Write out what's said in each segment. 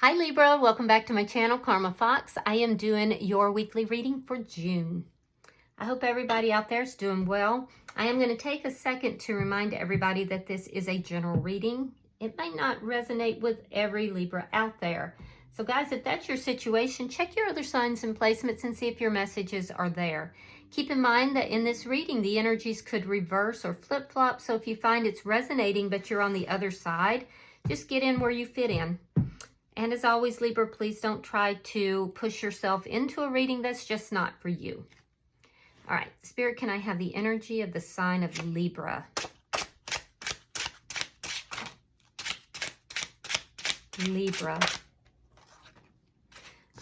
Hi Libra, welcome back to my channel, Karma Fox. I am doing your weekly reading for June. I hope everybody out there is doing well. I am going to take a second to remind everybody that this is a general reading. It may not resonate with every Libra out there. So guys, if that's your situation, check your other signs and placements and see if your messages are there. Keep in mind that in this reading, the energies could reverse or flip-flop. So if you find it's resonating, but you're on the other side, just get in where you fit in. And as always, Libra, please don't try to push yourself into a reading that's just not for you. All right, Spirit, can I have the energy of the sign of Libra? Libra.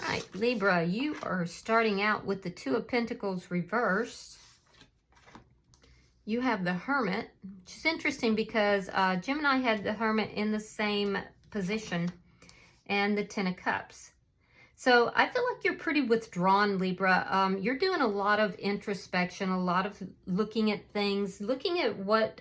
All right, Libra, you are starting out with the Two of Pentacles reversed. You have the Hermit, which is interesting because Gemini had the Hermit in the same position, and the Ten of Cups. So I feel like you're pretty withdrawn, Libra. You're doing a lot of introspection, a lot of looking at things, looking at what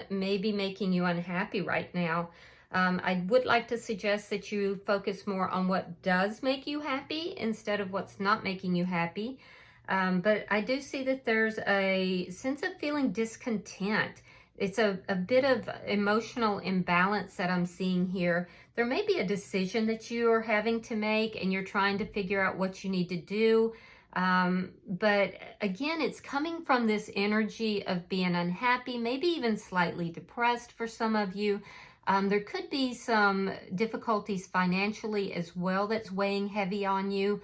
may be making you unhappy right now. I would like to suggest that you focus more on what does make you happy instead of what's not making you happy. But I do see that there's a sense of feeling discontent. It's a bit of emotional imbalance that I'm seeing here. There may be a decision that you are having to make and you're trying to figure out what you need to do. But again, it's coming from this energy of being unhappy, maybe even slightly depressed for some of you. There could be some difficulties financially as well that's weighing heavy on you.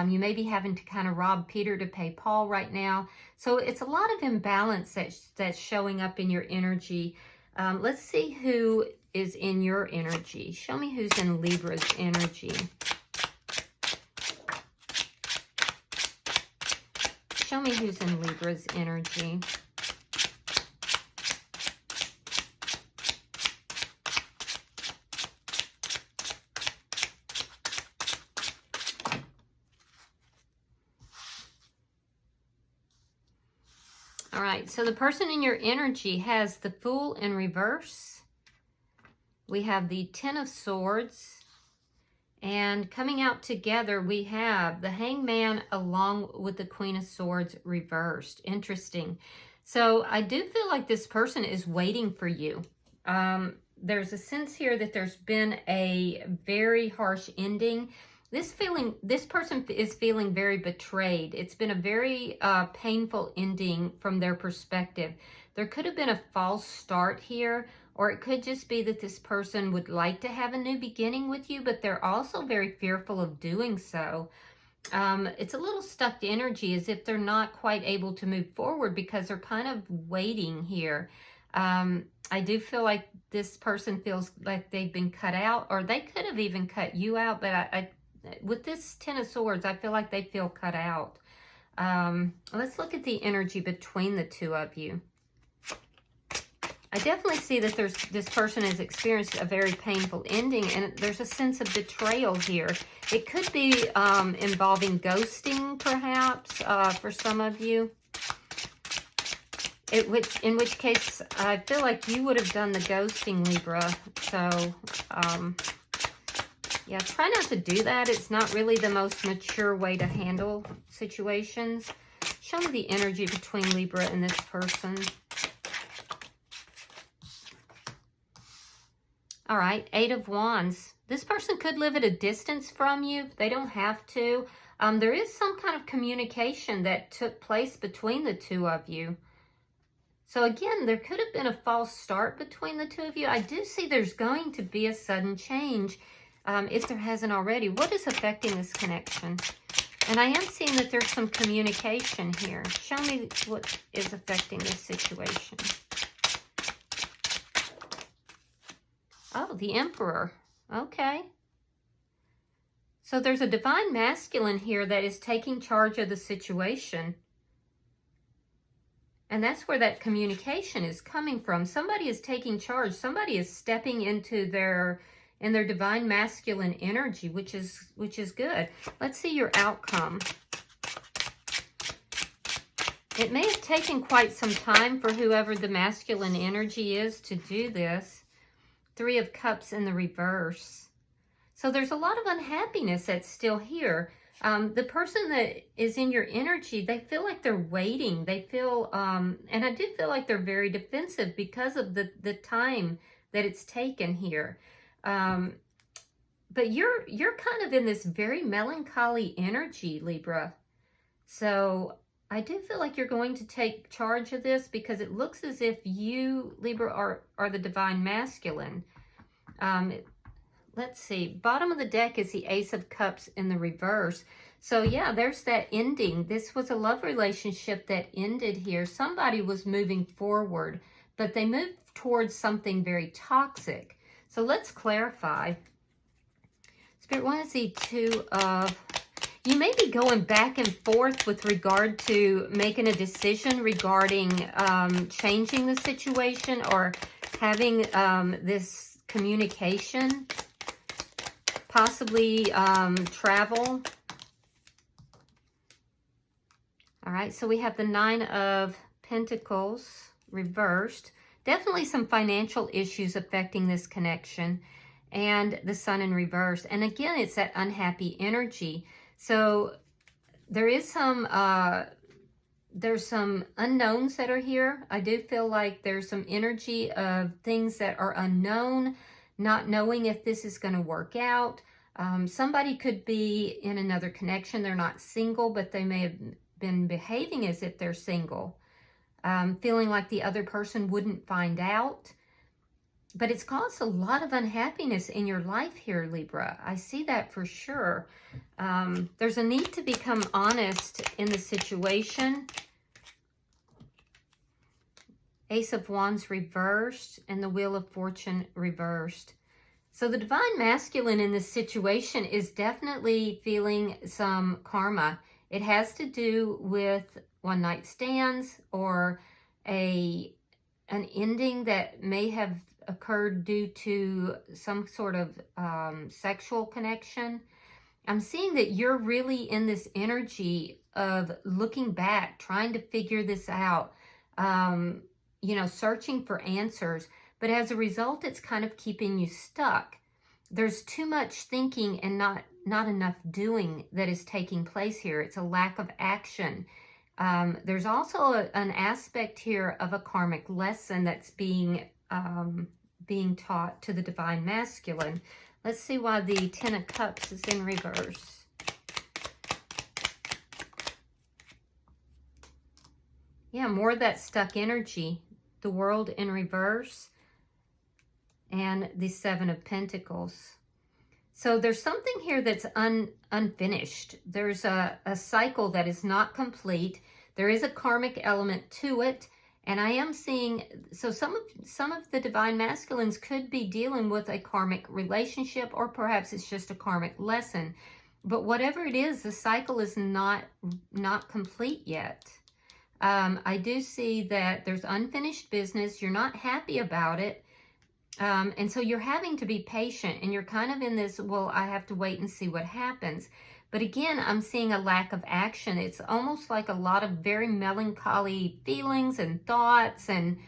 You may be having to kind of rob Peter to pay Paul right now. So it's a lot of imbalance that's showing up in your energy. Let's see who is in your energy. Show me who's in Libra's energy. Show me who's in Libra's energy. All right, so the person in your energy has the Fool in reverse. We have the Ten of Swords. And coming out together, we have the Hangman along with the Queen of Swords reversed. Interesting. So I do feel like this person is waiting for you. There's a sense here that there's been a very harsh ending. This person is feeling very betrayed. It's been a very painful ending from their perspective. There could have been a false start here, or it could just be that this person would like to have a new beginning with you, but they're also very fearful of doing so. It's a little stuck energy, as if they're not quite able to move forward because they're kind of waiting here. I do feel like this person feels like they've been cut out, or they could have even cut you out, but with this Ten of Swords, I feel like they feel cut out. Let's look at the energy between the two of you. I definitely see that this person has experienced a very painful ending, and there's a sense of betrayal here. It could be involving ghosting, perhaps, for some of you. In which case, I feel like you would have done the ghosting, Libra. So, yeah, try not to do that. It's not really the most mature way to handle situations. Show me the energy between Libra and this person. All right, Eight of Wands. This person could live at a distance from you. They don't have to. There is some kind of communication that took place between the two of you. So again, there could have been a false start between the two of you. I do see there's going to be a sudden change. If there hasn't already. What is affecting this connection? And I am seeing that there's some communication here. Show me what is affecting this situation. Oh, the Emperor. Okay. So there's a divine masculine here that is taking charge of the situation. And that's where that communication is coming from. Somebody is taking charge. Somebody is stepping into their divine masculine energy, which is good. Let's see your outcome. It may have taken quite some time for whoever the masculine energy is to do this. Three of Cups in the reverse. So there's a lot of unhappiness that's still here. The person that is in your energy, they feel like they're waiting. They feel, and I do feel like they're very defensive because of the time that it's taken here. But you're kind of in this very melancholy energy, Libra. So I do feel like you're going to take charge of this because it looks as if you, Libra, are the divine masculine. Let's see. Bottom of the deck is the Ace of Cups in the reverse. So yeah, there's that ending. This was a love relationship that ended here. Somebody was moving forward, but they moved towards something very toxic. So let's clarify. Spirit, what is the Two of... You may be going back and forth with regard to making a decision regarding changing the situation or having this communication, possibly travel. All right, so we have the Nine of Pentacles reversed. Definitely some financial issues affecting this connection, and the Sun in reverse. And again, it's that unhappy energy. So there is there's some unknowns that are here. I do feel like there's some energy of things that are unknown, not knowing if this is going to work out. Somebody could be in another connection. They're not single, but they may have been behaving as if they're single, feeling like the other person wouldn't find out. But it's caused a lot of unhappiness in your life here, Libra. I see that for sure. There's a need to become honest in the situation. Ace of Wands reversed and the Wheel of Fortune reversed. So the divine masculine in this situation is definitely feeling some karma. It has to do with one-night stands or an ending that may have occurred due to some sort of sexual connection. I'm seeing that you're really in this energy of looking back, trying to figure this out, you know, searching for answers. But as a result, it's kind of keeping you stuck. There's too much thinking and not enough doing that is taking place here. It's a lack of action. There's also an aspect here of a karmic lesson that's being taught to the divine masculine. Let's see why the Ten of Cups is in reverse. Yeah, more of that stuck energy. The World in reverse and the Seven of Pentacles. So there's something here that's unfinished. There's a cycle that is not complete. There is a karmic element to it. And I am seeing, so some of the divine masculines could be dealing with a karmic relationship, or perhaps it's just a karmic lesson. But whatever it is, the cycle is not complete yet. I do see that there's unfinished business. You're not happy about it. And so you're having to be patient, and you're kind of in this, well, I have to wait and see what happens. But again, I'm seeing a lack of action. It's almost like a lot of very melancholy feelings and thoughts, and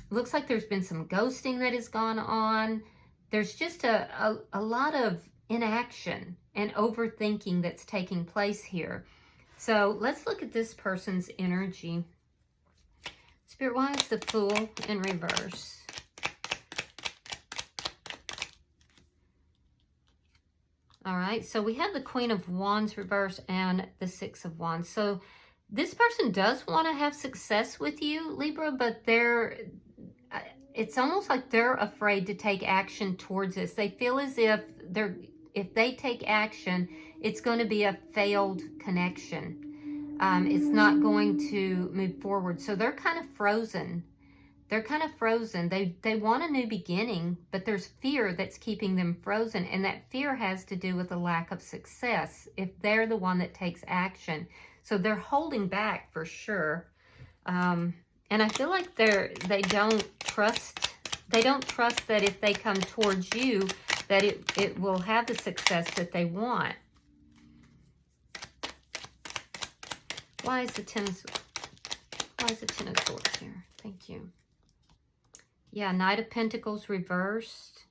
looks like there's been some ghosting that has gone on. There's just a lot of inaction and overthinking that's taking place here. So let's look at this person's energy. Spirit, why is the Fool in reverse? All right, so we have the Queen of Wands reverse and the Six of Wands. So this person does want to have success with you, Libra, but it's almost like they're afraid to take action towards this. They feel as if they take action, it's going to be a failed connection. It's not going to move forward. So they're kind of frozen. They're kind of frozen. They want a new beginning, but there's fear that's keeping them frozen. And that fear has to do with a lack of success if they're the one that takes action. So they're holding back for sure. And I feel like they don't trust that if they come towards you, that it will have the success that they want. Why is the Ten of Swords here? Thank you. Yeah, Knight of Pentacles reversed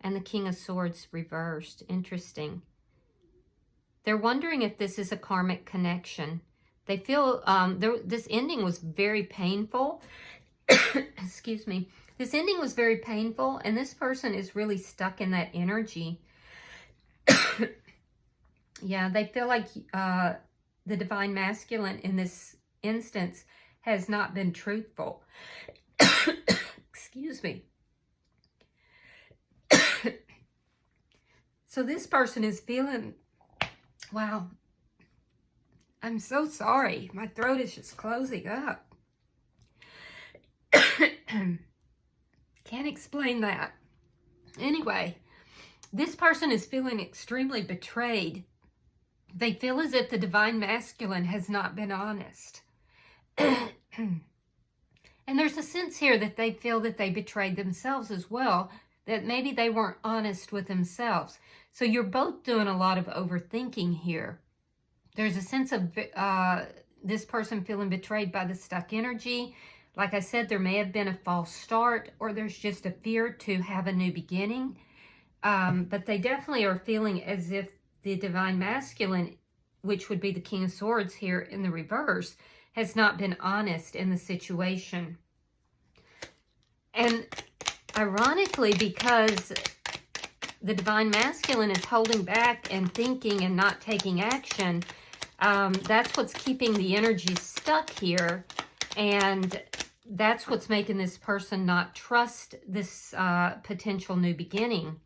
and the King of Swords reversed. Interesting. They're wondering if this is a karmic connection. They feel this ending was very painful. Excuse me. This ending was very painful, and this person is really stuck in that energy. Yeah, they feel like the divine masculine in this instance has not been truthful. Excuse me. So this person is feeling, wow, I'm so sorry. My throat is just closing up. Can't explain that. Anyway, this person is feeling extremely betrayed. They feel as if the divine masculine has not been honest. And there's a sense here that they feel that they betrayed themselves as well, that maybe they weren't honest with themselves. So you're both doing a lot of overthinking here. There's a sense of this person feeling betrayed by the stuck energy. Like I said, there may have been a false start, or there's just a fear to have a new beginning. But they definitely are feeling as if the divine masculine, which would be the King of Swords here in the reverse, has not been honest in the situation. And ironically, because the divine masculine is holding back and thinking and not taking action, that's what's keeping the energy stuck here. And that's what's making this person not trust this potential new beginning.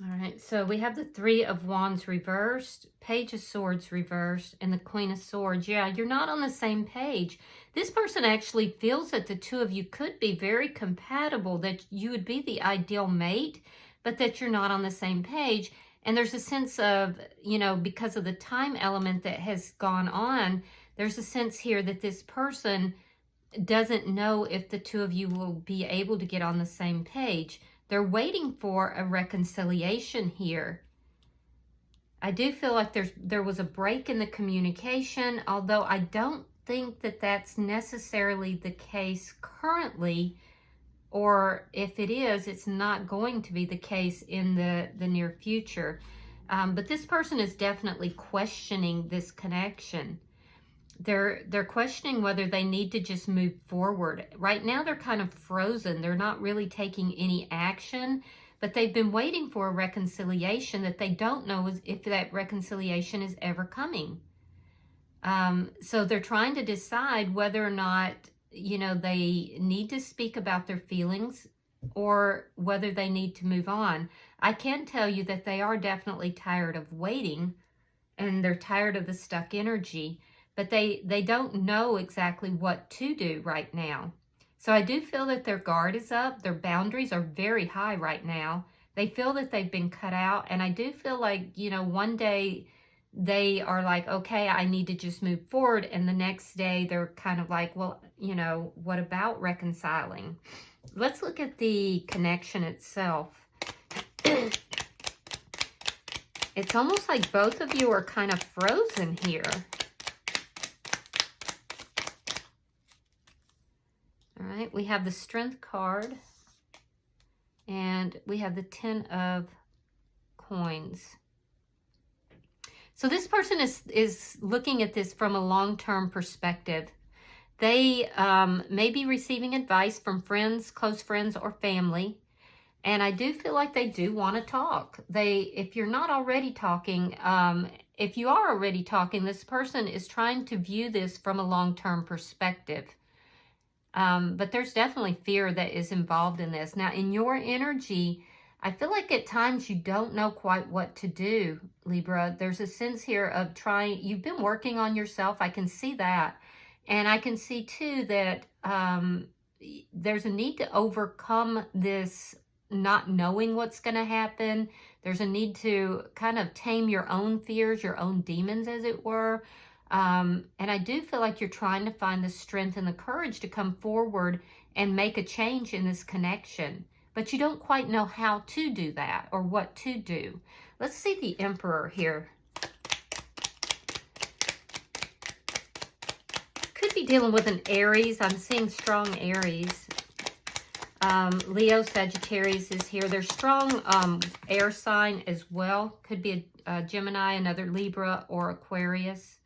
All right, so we have the Three of Wands reversed, Page of Swords reversed, and the Queen of Swords. Yeah, you're not on the same page. This person actually feels that the two of you could be very compatible, that you would be the ideal mate, but that you're not on the same page. And there's a sense of, you know, because of the time element that has gone on, there's a sense here that this person doesn't know if the two of you will be able to get on the same page. They're waiting for a reconciliation here. I do feel like there was a break in the communication, although I don't think that that's necessarily the case currently, or if it is, it's not going to be the case in the near future. But this person is definitely questioning this connection. They're questioning whether they need to just move forward. Right now, they're kind of frozen. They're not really taking any action, but they've been waiting for a reconciliation that they don't know if that reconciliation is ever coming. So they're trying to decide whether or not, you know, they need to speak about their feelings or whether they need to move on. I can tell you that they are definitely tired of waiting, and they're tired of the stuck energy. But they don't know exactly what to do right now. So I do feel that their guard is up. Their boundaries are very high right now. They feel that they've been cut out. And I do feel like, you know, one day they are like, okay, I need to just move forward. And the next day they're kind of like, well, you know, what about reconciling? Let's look at the connection itself. It's almost like both of you are kind of frozen here. All right, we have the Strength card, and we have the Ten of Coins. So this person is looking at this from a long-term perspective. They may be receiving advice from friends, close friends, or family, and I do feel like they do want to talk. If you're not already talking, if you are already talking, this person is trying to view this from a long-term perspective. But there's definitely fear that is involved in this. Now, in your energy, I feel like at times you don't know quite what to do, Libra. There's a sense here of you've been working on yourself. I can see that. And I can see, too, that there's a need to overcome this not knowing what's going to happen. There's a need to kind of tame your own fears, your own demons, as it were. And I do feel like you're trying to find the strength and the courage to come forward and make a change in this connection. But you don't quite know how to do that or what to do. Let's see the Emperor here. Could be dealing with an Aries. I'm seeing strong Aries. Leo, Sagittarius is here. There's strong air sign as well. Could be a Gemini, another Libra, or Aquarius.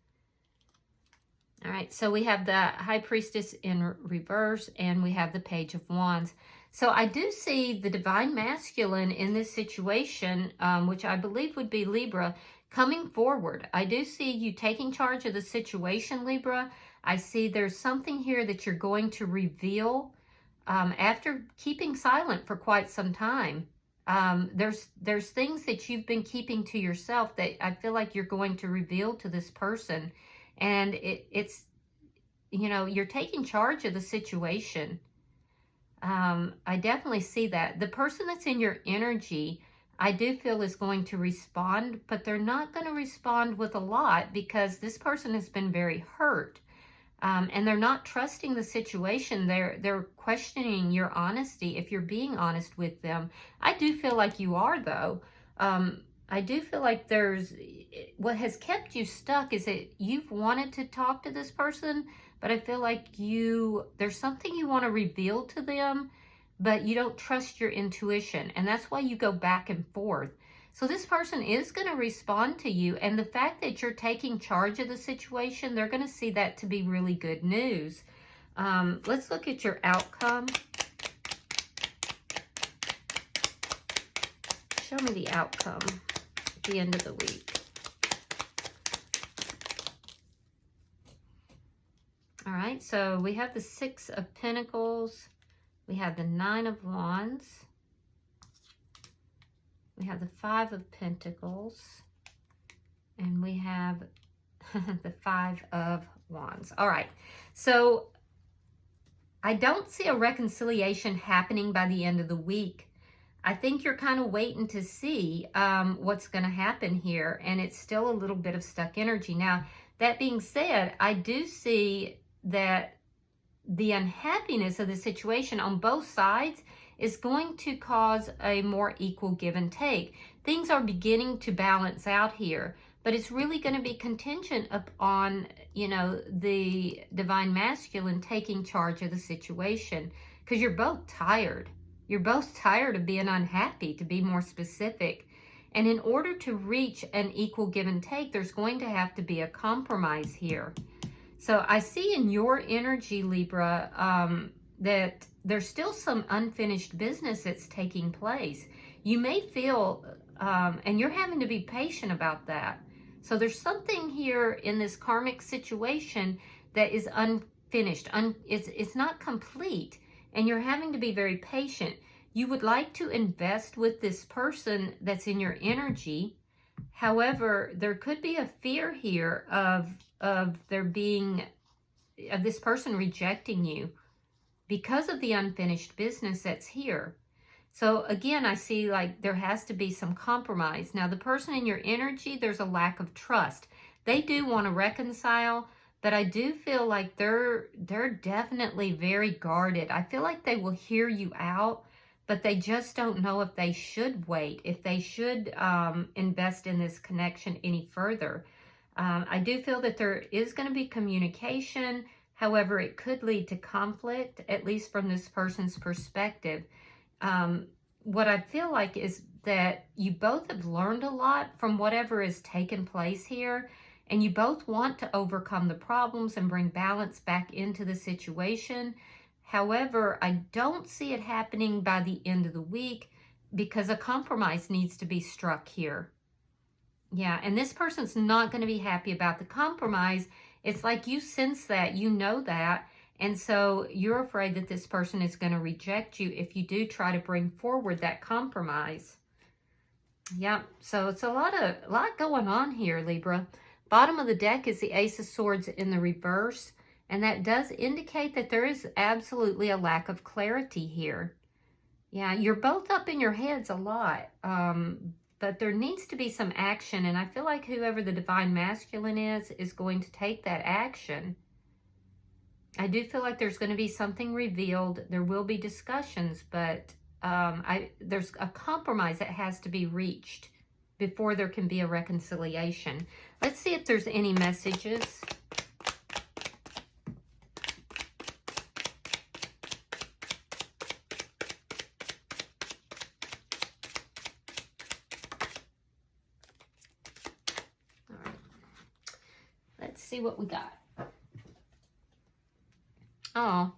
All right, so we have the High Priestess in reverse, and we have the Page of Wands. So I do see the Divine Masculine in this situation, which I believe would be Libra, coming forward. I do see you taking charge of the situation, Libra. I see there's something here that you're going to reveal after keeping silent for quite some time. There's things that you've been keeping to yourself that I feel like you're going to reveal to this person. And it's, you know, you're taking charge of the situation. I definitely see that. The person that's in your energy, I do feel is going to respond, but they're not going to respond with a lot because this person has been very hurt. And they're not trusting the situation. They're questioning your honesty if you're being honest with them. I do feel like you are, though. I do feel like what has kept you stuck is that you've wanted to talk to this person, but I feel like there's something you want to reveal to them, but you don't trust your intuition, and that's why you go back and forth. So this person is going to respond to you, and the fact that you're taking charge of the situation, they're going to see that to be really good news. Let's look at your outcome. Show me the outcome at the end of the week. All right, so we have the Six of Pentacles. We have the Nine of Wands. We have the Five of Pentacles. And we have the Five of Wands. All right, so I don't see a reconciliation happening by the end of the week. I think you're kind of waiting to see what's going to happen here, and it's still a little bit of stuck energy. Now, that being said, I do see that the unhappiness of the situation on both sides is going to cause a more equal give and take. Things are beginning to balance out here, but it's really going to be contingent upon, you know, the Divine Masculine taking charge of the situation, because you're both tired. You're both tired of being unhappy, to be more specific. And in order to reach an equal give and take, there's going to have to be a compromise here. So I see in your energy, Libra, that there's still some unfinished business that's taking place. You may feel, and you're having to be patient about that. So there's something here in this karmic situation that is unfinished. It's not complete. And you're having to be very patient. You would like to invest with this person that's in your energy. However, there could be a fear here of this person rejecting you because of the unfinished business that's here. So again, I see like there has to be some compromise. Now, the person in your energy, there's a lack of trust. They do want to reconcile, but I do feel like they're definitely very guarded. I feel like they will hear you out, but they just don't know if they should wait, if they should invest in this connection any further. I do feel that there is going to be communication. However, it could lead to conflict, at least from this person's perspective. What I feel like is that you both have learned a lot from whatever has taken place here, and you both want to overcome the problems and bring balance back into the situation. However, I don't see it happening by the end of the week because a compromise needs to be struck here. Yeah, and this person's not going to be happy about the compromise. It's like you sense that, you know that, and so you're afraid that this person is going to reject you if you do try to bring forward that compromise. Yeah, so it's a lot going on here, Libra. Bottom of the deck is the Ace of Swords in the reverse, and that does indicate that there is absolutely a lack of clarity here. Yeah, you're both up in your heads a lot, but there needs to be some action, and I feel like whoever the Divine Masculine is going to take that action. I do feel like there's going to be something revealed. There will be discussions, but there's a compromise that has to be reached before there can be a reconciliation. Let's see if there's any messages. see what we got. Oh,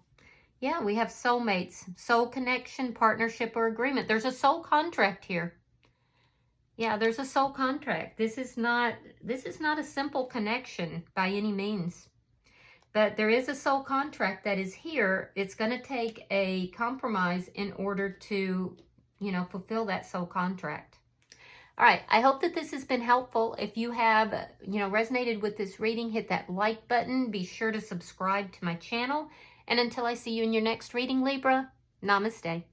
yeah, we have soulmates, soul connection, partnership, or agreement. There's a soul contract here. Yeah, there's a soul contract. This is not a simple connection by any means. But there is a soul contract that is here. It's going to take a compromise in order to, you know, fulfill that soul contract. All right, I hope that this has been helpful. If you have, you know, resonated with this reading, hit that like button. Be sure to subscribe to my channel. And until I see you in your next reading, Libra, namaste.